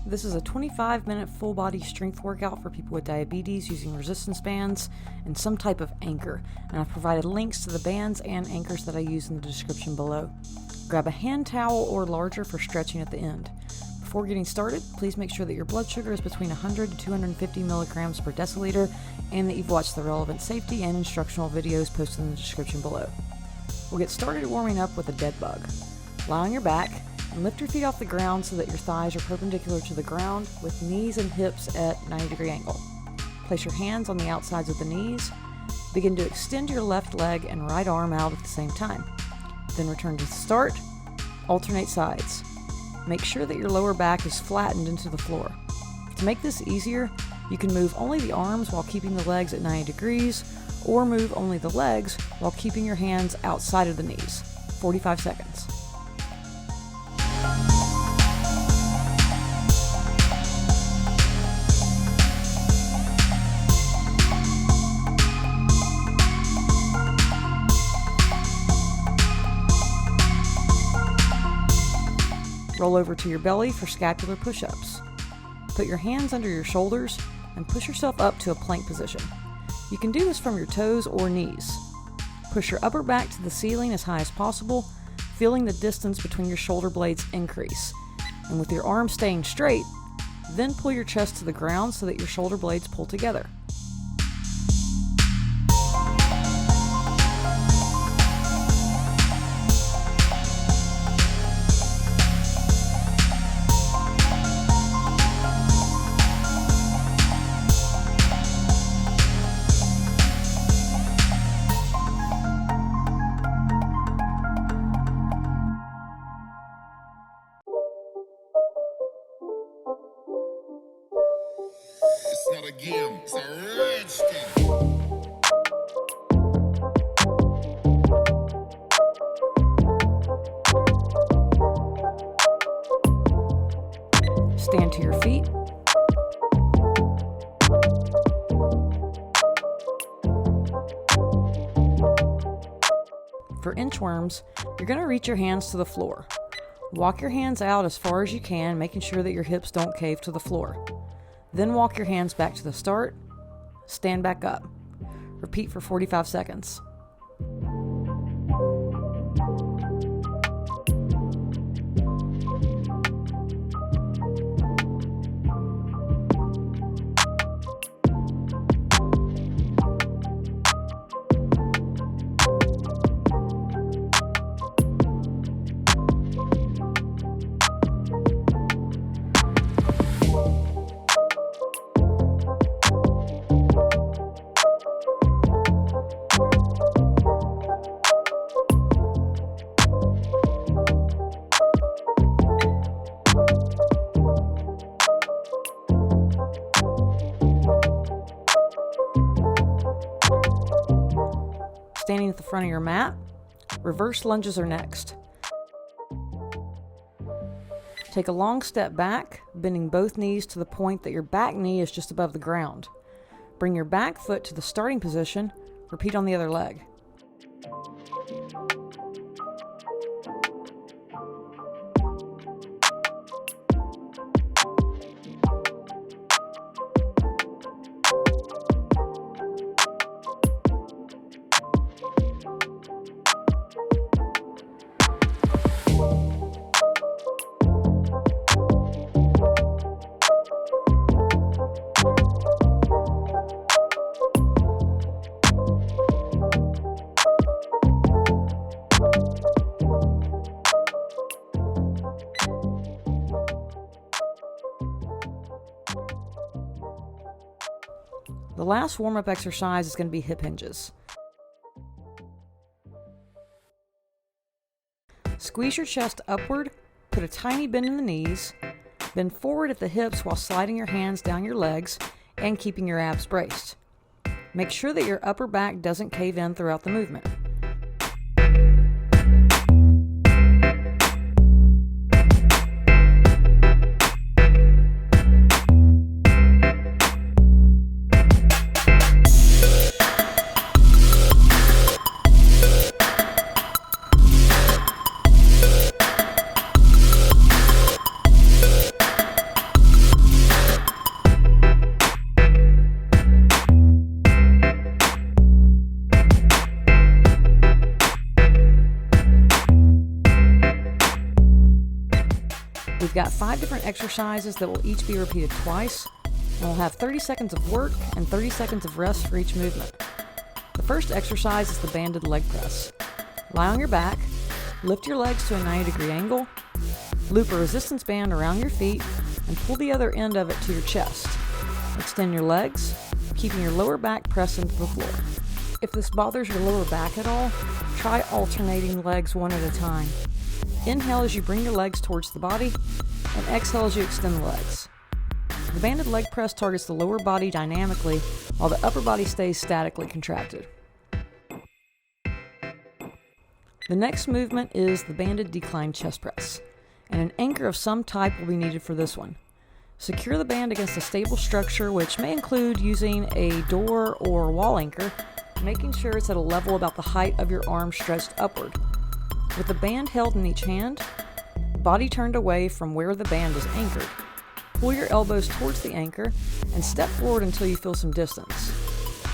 This is a 25-minute full-body strength workout for people with diabetes using resistance bands and some type of anchor, and I've provided links to the bands and anchors that I use in the description below. Grab a hand towel or larger for stretching at the end. Before getting started, please make sure that your blood sugar is between 100 to 250 milligrams per deciliter and that you've watched the relevant safety and instructional videos posted in the description below. We'll get started warming up with a dead bug. Lie on your back and lift your feet off the ground so that your thighs are perpendicular to the ground with knees and hips at 90-degree angle. Place your hands on the outsides of the knees. Begin to extend your left leg and right arm out at the same time. Then return to the start. Alternate sides. Make sure that your lower back is flattened into the floor. To make this easier, you can move only the arms while keeping the legs at 90 degrees, or move only the legs while keeping your hands outside of the knees. 45 seconds. Roll over to your belly for scapular push-ups. Put your hands under your shoulders and push yourself up to a plank position. You can do this from your toes or knees. Push your upper back to the ceiling as high as possible, feeling the distance between your shoulder blades increase. And with your arms staying straight, then pull your chest to the ground so that your shoulder blades pull together. It's not a game, it's a rich thing. Stand to your feet. For inchworms, you're going to reach your hands to the floor. Walk your hands out as far as you can, making sure that your hips don't cave to the floor. Then walk your hands back to the start. Stand back up. Repeat for 45 seconds. Standing at the front of your mat, reverse lunges are next. Take a long step back, bending both knees to the point that your back knee is just above the ground. Bring your back foot to the starting position. Repeat on the other leg. The last warm-up exercise is going to be hip hinges. Squeeze your chest upward, put a tiny bend in the knees, bend forward at the hips while sliding your hands down your legs and keeping your abs braced. Make sure that your upper back doesn't cave in throughout the movement. got 5 different exercises that will each be repeated twice, and we'll have 30 seconds of work and 30 seconds of rest for each movement. The first exercise is the banded leg press. Lie on your back, lift your legs to a 90-degree angle, loop a resistance band around your feet, and pull the other end of it to your chest. Extend your legs, keeping your lower back pressed into the floor. If this bothers your lower back at all, try alternating legs one at a time. Inhale as you bring your legs towards the body, and exhale as you extend the legs. The banded leg press targets the lower body dynamically, while the upper body stays statically contracted. The next movement is the banded decline chest press, and an anchor of some type will be needed for this one. Secure the band against a stable structure, which may include using a door or wall anchor, making sure it's at a level about the height of your arm stretched upward. With the band held in each hand, body turned away from where the band is anchored, pull your elbows towards the anchor and step forward until you feel some distance.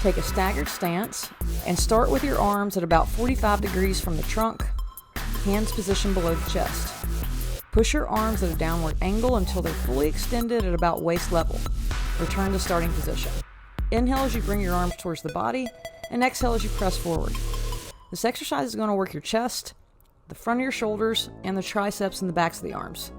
Take a staggered stance and start with your arms at about 45 degrees from the trunk, hands positioned below the chest. Push your arms at a downward angle until they're fully extended at about waist level. Return to starting position. Inhale as you bring your arms towards the body, and exhale as you press forward. This exercise is going to work your chest, the front of your shoulders, and the triceps and the backs of the arms.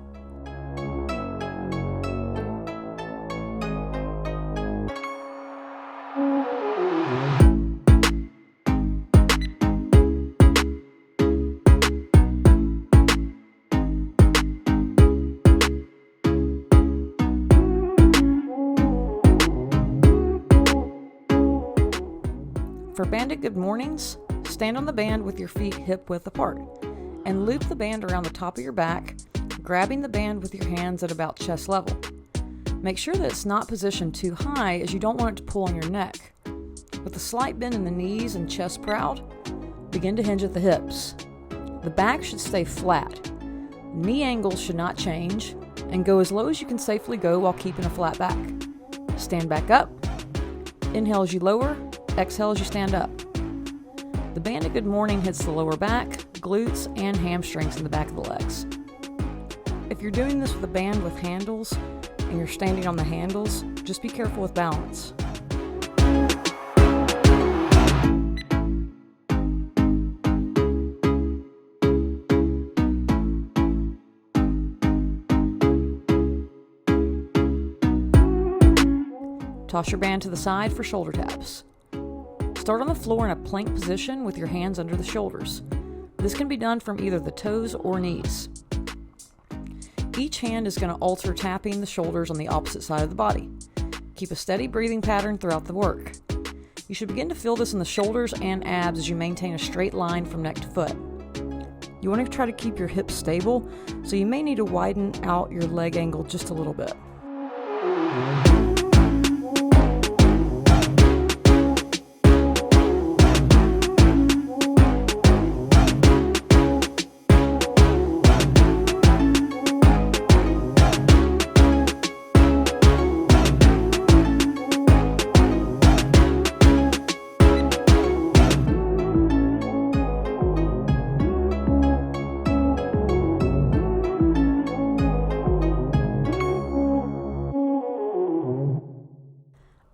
For banded good mornings, stand on the band with your feet hip width apart and loop the band around the top of your back, grabbing the band with your hands at about chest level. Make sure that it's not positioned too high as you don't want it to pull on your neck. With a slight bend in the knees and chest proud, begin to hinge at the hips. The back should stay flat. Knee angles should not change, and go as low as you can safely go while keeping a flat back. Stand back up. Inhale as you lower. Exhale as you stand up. The banded good morning hits the lower back, glutes, and hamstrings in the back of the legs. If you're doing this with a band with handles and you're standing on the handles, just be careful with balance. Toss your band to the side for shoulder taps. Start on the floor in a plank position with your hands under the shoulders. This can be done from either the toes or knees. Each hand is going to alter tapping the shoulders on the opposite side of the body. Keep a steady breathing pattern throughout the work. You should begin to feel this in the shoulders and abs as you maintain a straight line from neck to foot. You want to try to keep your hips stable, so you may need to widen out your leg angle just a little bit.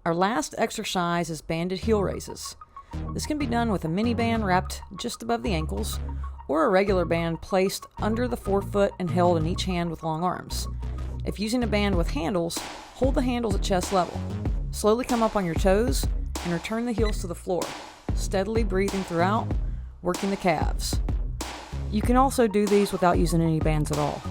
Our last exercise is banded heel raises. This can be done with a mini band wrapped just above the ankles, or a regular band placed under the forefoot and held in each hand with long arms. If using a band with handles, hold the handles at chest level. Slowly come up on your toes and return the heels to the floor, steadily breathing throughout, working the calves. You can also do these without using any bands at all.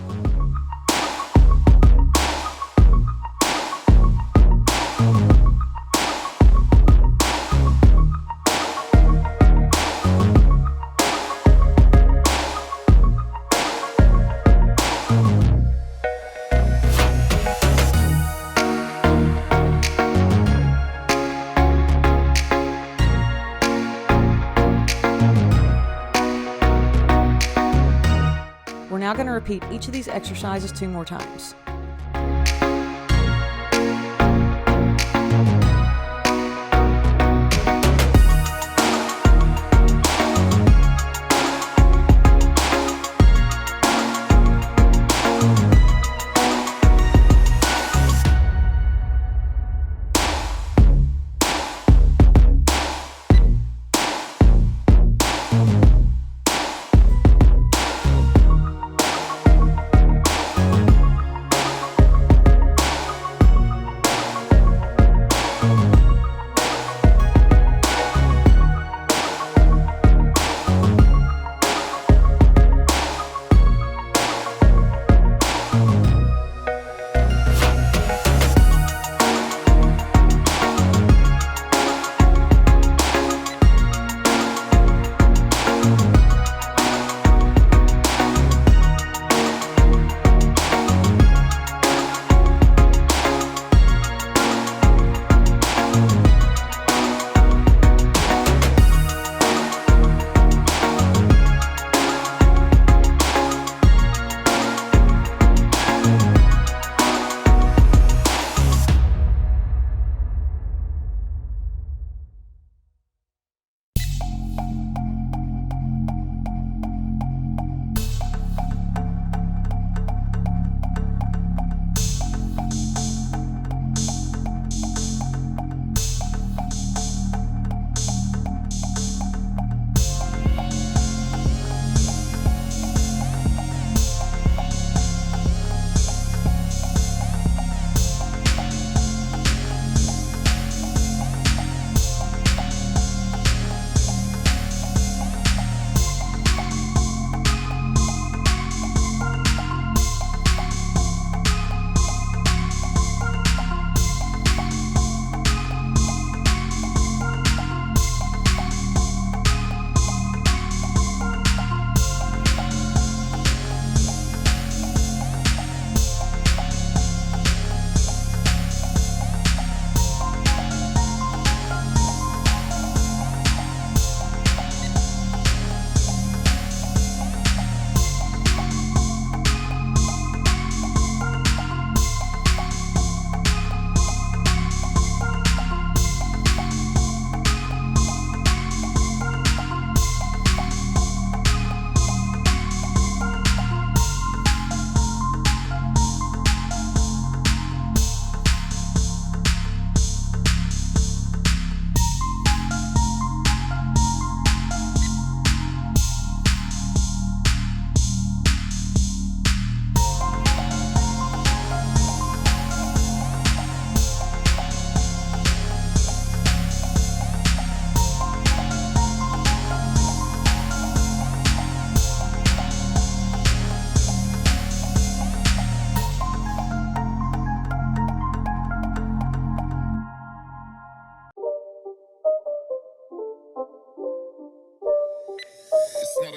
We're now going to repeat each of these exercises 2 more times.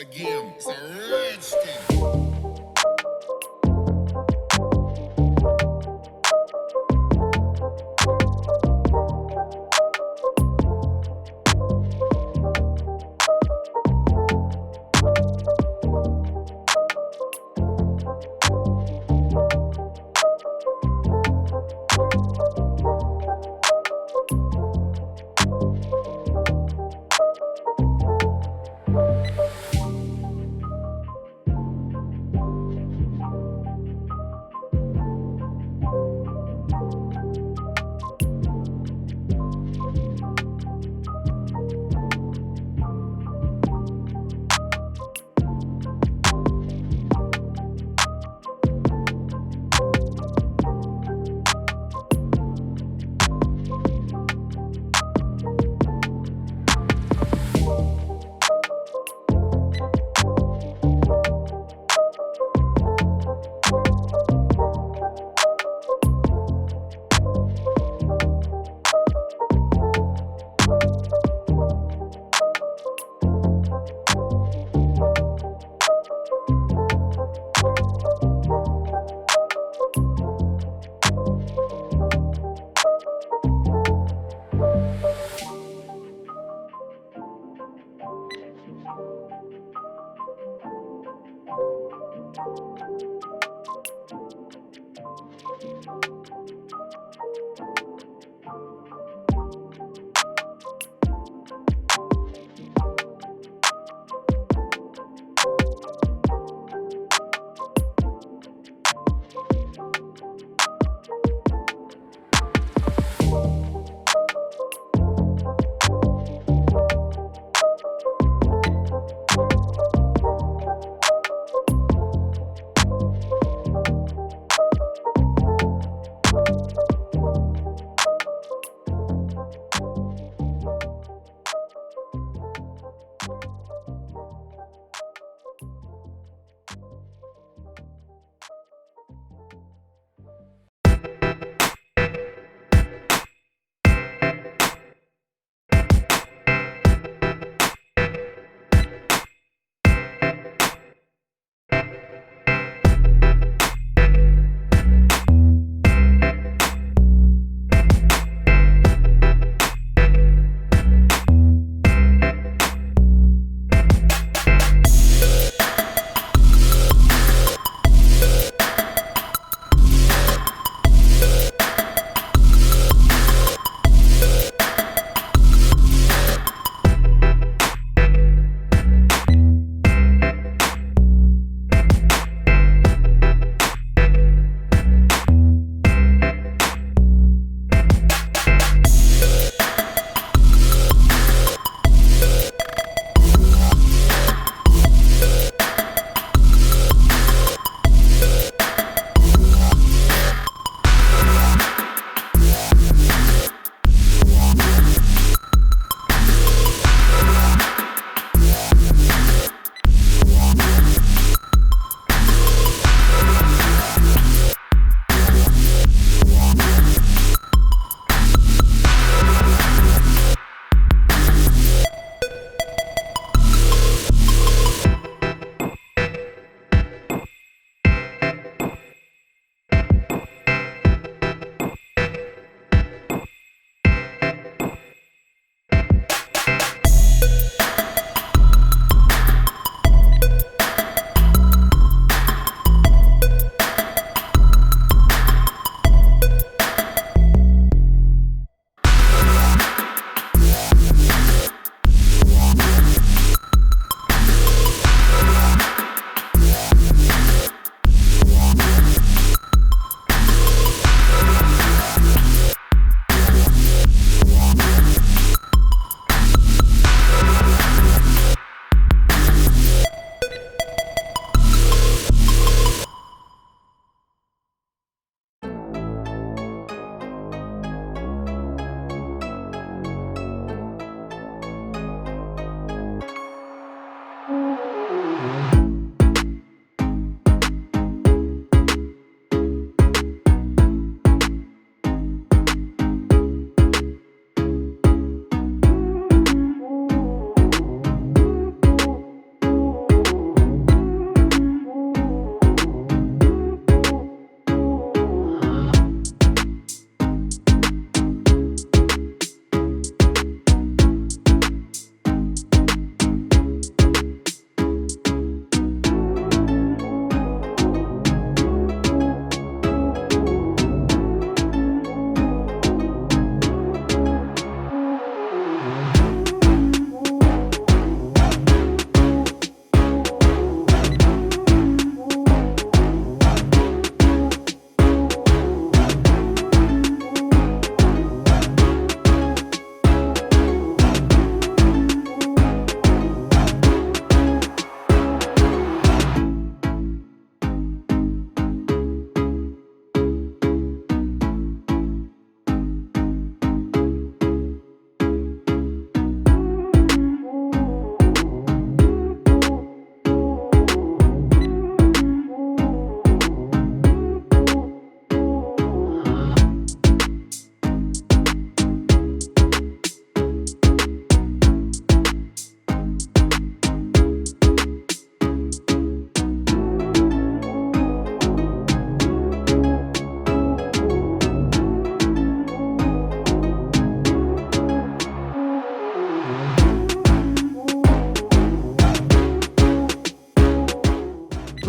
game. It's a rich thing.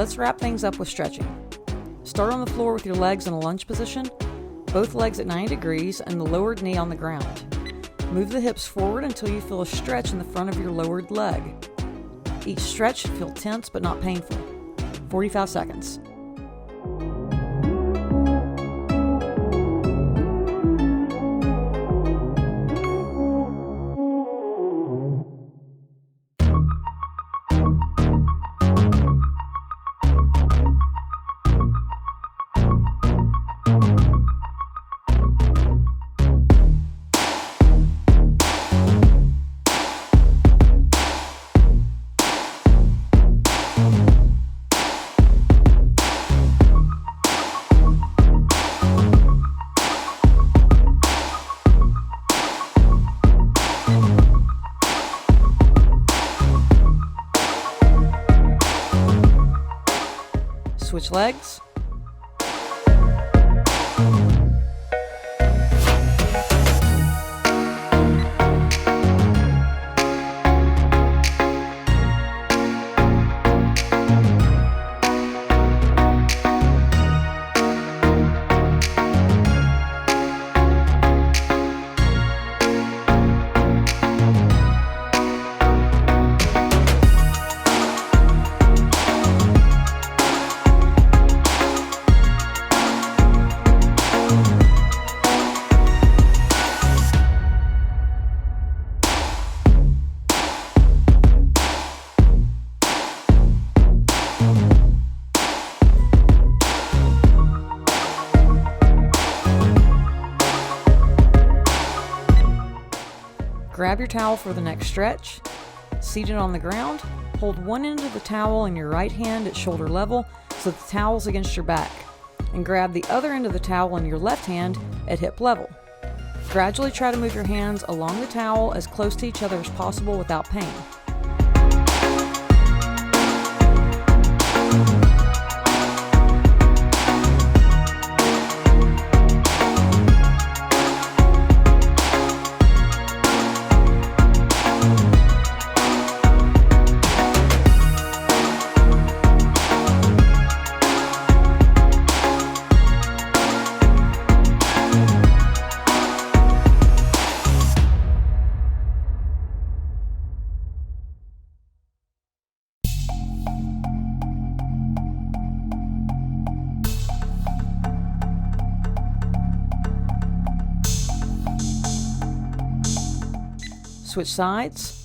Let's wrap things up with stretching. Start on the floor with your legs in a lunge position, both legs at 90 degrees and the lowered knee on the ground. Move the hips forward until you feel a stretch in the front of your lowered leg. Each stretch should feel tense but not painful. 45 seconds. Switch legs. Grab your towel for the next stretch. Seated on the ground, hold one end of the towel in your right hand at shoulder level so the towel's against your back, and grab the other end of the towel in your left hand at hip level. Gradually try to move your hands along the towel as close to each other as possible without pain. Switch sides.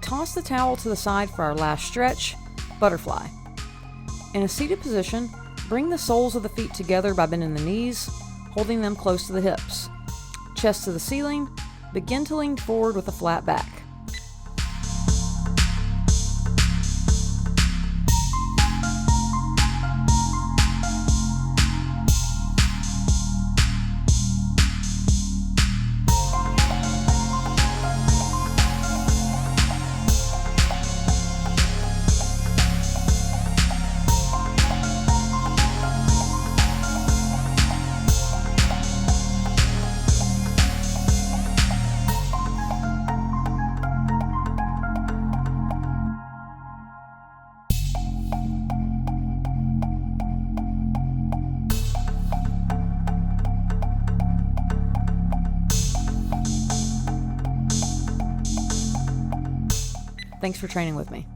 Toss the towel to the side for our last stretch, butterfly. In a seated position, bring the soles of the feet together by bending the knees, holding them close to the hips. Chest to the ceiling, begin to lean forward with a flat back. Thanks for training with me.